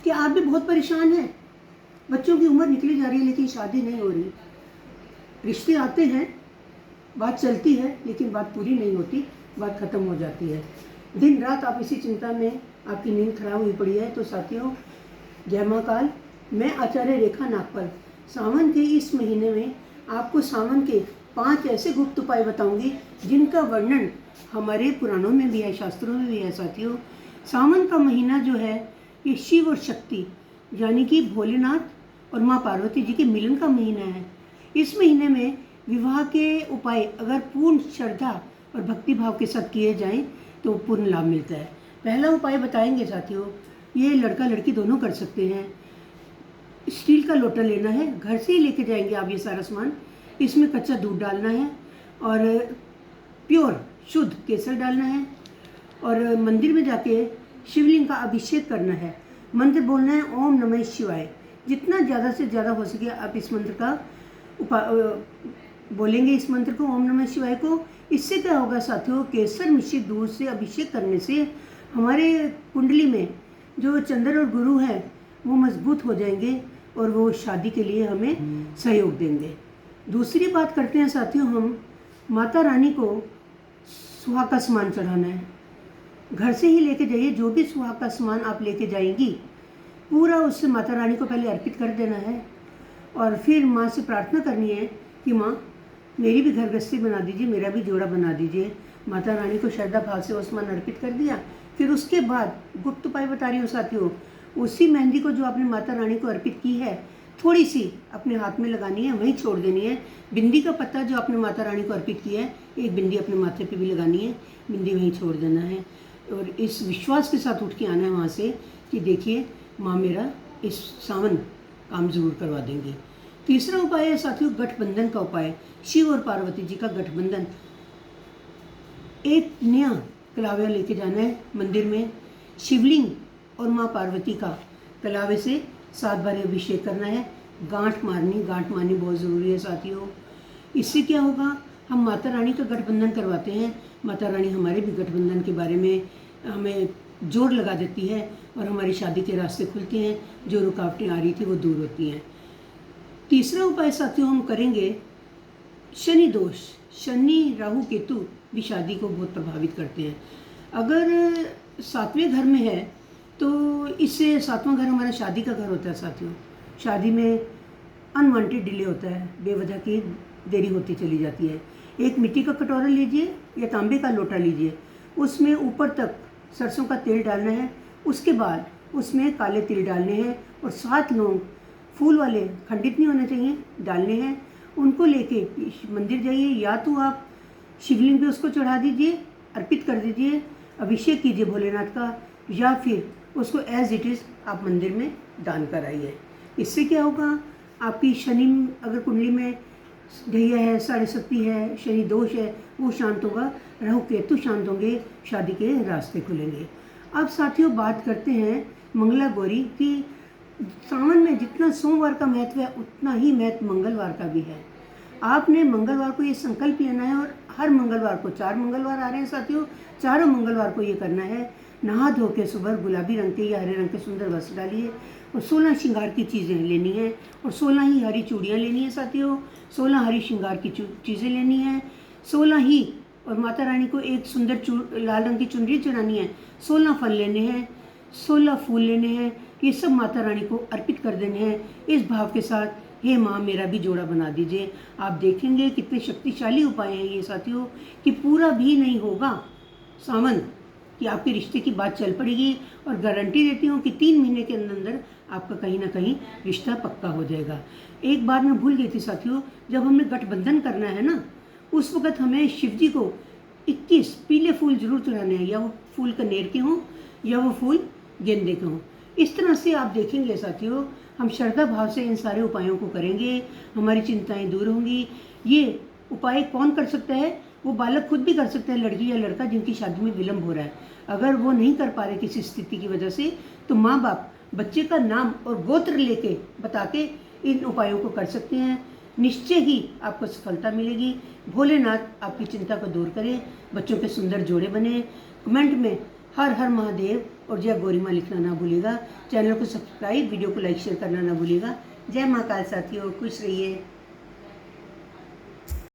कि आप भी बहुत परेशान हैं, बच्चों की उम्र निकली जा रही है लेकिन शादी नहीं हो रही, रिश्ते आते हैं, बात चलती है लेकिन बात पूरी नहीं होती, बात खत्म हो जाती है। दिन रात आप इसी चिंता में, आपकी नींद खराब हुई पड़ी है। तो साथियों, जय महाकाल, मैं आचार्य रेखा नागपाल सावन के इस महीने में आपको सावन के 5 ऐसे गुप्त उपाय बताऊंगी जिनका वर्णन हमारे पुराणों में भी है, शास्त्रों में भी है। साथियों, सावन का महीना जो है ये शिव और शक्ति यानी कि भोलेनाथ और माँ पार्वती जी के मिलन का महीना है। इस महीने में विवाह के उपाय अगर पूर्ण श्रद्धा और भक्ति भाव के साथ किए जाएं तो पूर्ण लाभ मिलता है। पहला उपाय बताएंगे साथियों, ये लड़का लड़की दोनों कर सकते हैं। स्टील का लोटा लेना है, घर से ही लेके जाएंगे आप ये सारा सामान। इसमें कच्चा दूध डालना है और प्योर शुद्ध केसर डालना है और मंदिर में जाके शिवलिंग का अभिषेक करना है। मंत्र बोलना है ओम नमः शिवाय। जितना ज़्यादा से ज़्यादा हो सके आप इस मंत्र का बोलेंगे, इस मंत्र को, ओम नमः शिवाय को। इससे क्या होगा साथियों, केसर मिश्रित दूध से अभिषेक करने से हमारे कुंडली में जो चंद्र और गुरु हैं वो मजबूत हो जाएंगे और वो शादी के लिए हमें सहयोग देंगे। दूसरी बात करते हैं साथियों, हम माता रानी को सुहाग का सामान चढ़ाना है। घर से ही लेके जाइए, जो भी सुहाग का सामान आप लेके जाएंगी पूरा उससे माता रानी को पहले अर्पित कर देना है और फिर माँ से प्रार्थना करनी है कि माँ मेरी भी घर गृहस्थी बना दीजिए, मेरा भी जोड़ा बना दीजिए। माता रानी को श्रद्धा भाव से वो सामान अर्पित कर दिया। फिर उसके बाद गुप्त उपाय बता रही हूँ साथियों, उसी मेहंदी को जो आपने माता रानी को अर्पित की है थोड़ी सी अपने हाथ में लगानी है, वहीं छोड़ देनी है। बिंदी का पत्ता जो आपने माता रानी को अर्पित किया है, एक बिंदी अपने माथे पे भी लगानी है, बिंदी वहीं छोड़ देना है और इस विश्वास के साथ उठ के आना है वहाँ से कि देखिए माँ मेरा इस सावन काम जरूर करवा देंगे। तीसरा उपाय है साथियों गठबंधन का उपाय, शिव और पार्वती जी का गठबंधन। एक नया कलावा लेके जाना है मंदिर में, शिवलिंग और माँ पार्वती का कलावे से 7 बार अभिषेक करना है। गांठ मारनी बहुत ज़रूरी है साथियों। इससे क्या होगा, हम माता रानी का गठबंधन करवाते हैं, माता रानी हमारे भी गठबंधन के बारे में हमें जोर लगा देती है और हमारी शादी के रास्ते खुलते हैं, जो रुकावटें आ रही थी वो दूर होती हैं। तीसरा उपाय साथियों हम करेंगे शनि दोष। शनि राहु केतु भी शादी को बहुत प्रभावित करते हैं। अगर 7वें घर में है तो इससे 7वां घर हमारा शादी का घर होता है साथियों। शादी में अनवांटेड डिले होता है, बेवजह की देरी होती चली जाती है। एक मिट्टी का कटोरा लीजिए या तांबे का लोटा लीजिए, उसमें ऊपर तक सरसों का तेल डालना है, उसके बाद उसमें काले तिल डालने हैं और 7 लौंग फूल वाले, खंडित नहीं होने चाहिए, डालने हैं। उनको लेके मंदिर जाइए, या तो आप शिवलिंग पे उसको चढ़ा दीजिए, अर्पित कर दीजिए, अभिषेक कीजिए भोलेनाथ का, या फिर उसको एज इट इज़ आप मंदिर में दान कराइए। इससे क्या होगा, आपकी शनि अगर कुंडली में ढैया है, 7.5 है, शनि दोष है, वो शांत होगा, राहु केतु शांत होंगे, शादी के रास्ते खुलेंगे। अब साथियों बात करते हैं मंगला गौरी की। सावन में जितना सोमवार का महत्व है उतना ही महत्व मंगलवार का भी है। आपने मंगलवार को ये संकल्प लेना है और हर मंगलवार को, 4 मंगलवार आ रहे हैं साथियों, चारों मंगलवार को ये करना है। नहा धो के सुबह गुलाबी रंग के या हरे रंग के सुंदर वस्त्र डालिए और 16 श्रृंगार की चीज़ें लेनी है और 16 ही हरी चूड़ियाँ लेनी है साथियों, 16 हरी श्रृंगार की चीज़ें लेनी है, 16 ही, और माता रानी को एक सुंदर लाल रंग की चुनरी चढ़ानी है, 16 फल लेने हैं, 16 फूल लेने हैं, ये सब माता रानी को अर्पित कर देने हैं इस भाव के साथ, हे माँ मेरा भी जोड़ा बना दीजिए। आप देखेंगे कितने शक्तिशाली उपाय हैं ये साथियों कि पूरा भी नहीं होगा सावन कि आपके रिश्ते की बात चल पड़ेगी और गारंटी देती हूँ कि 3 महीने के अंदर आपका कहीं ना कहीं रिश्ता पक्का हो जाएगा। एक बात मैं भूल गई थी साथियों, जब हमें गठबंधन करना है ना, उस वक़्त हमें शिव जी को 21 पीले फूल जरूर चढ़ाने हैं, या वो फूल कनेर के हों या वो फूल गेंदे के हों। इस तरह से आप देखेंगे साथियों, हम श्रद्धा भाव से इन सारे उपायों को करेंगे, हमारी चिंताएं दूर होंगी। ये उपाय कौन कर सकता है, वो बालक खुद भी कर सकता है, लड़की या लड़का जिनकी शादी में विलम्ब हो रहा है। अगर वो नहीं कर पा रहे किसी स्थिति की वजह से, तो माँ बाप बच्चे का नाम और गोत्र लेके बता के इन उपायों को कर सकते हैं। निश्चय ही आपको सफलता मिलेगी। भोलेनाथ आपकी चिंता को दूर करें, बच्चों के सुंदर जोड़े बने। कमेंट में हर हर महादेव और जय गौरी माँ लिखना ना भूलिएगा। चैनल को सब्सक्राइब, वीडियो को लाइक शेयर करना ना भूलिएगा। जय महाकाल साथियों, खुश रहिए।